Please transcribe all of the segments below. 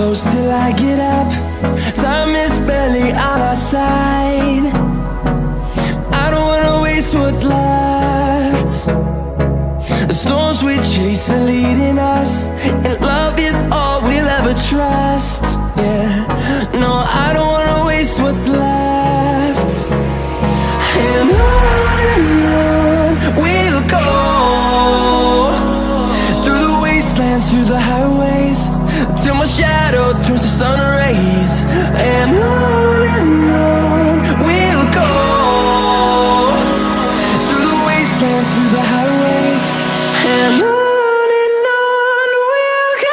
close till I get up. Time is barely on our side. I don't wanna waste what's left. The storms we chase are leading us, and love is all we'll ever trust. Yeah, no, I don't wanna waste what's left. And on we'll go, through the wastelands, through the highways, till my shadow turns to sun rays. And on we'll go, through the wastelands, through the highways, and on we'll go.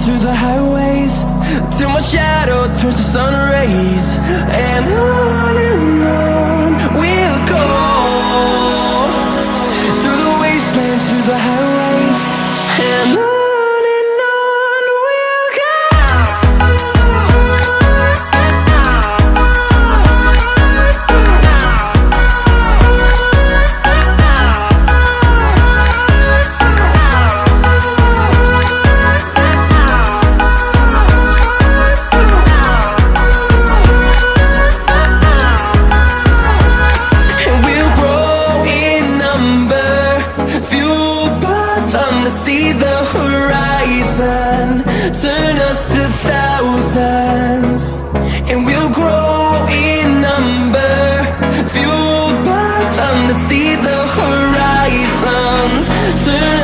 Through the highways, till my shadow turns to sun rays. And on we'll go, through the wastelands, through the highways, and on we'll go. See the horizon, turn us to thousands, and we'll grow in number, fueled by them to see the horizon, turn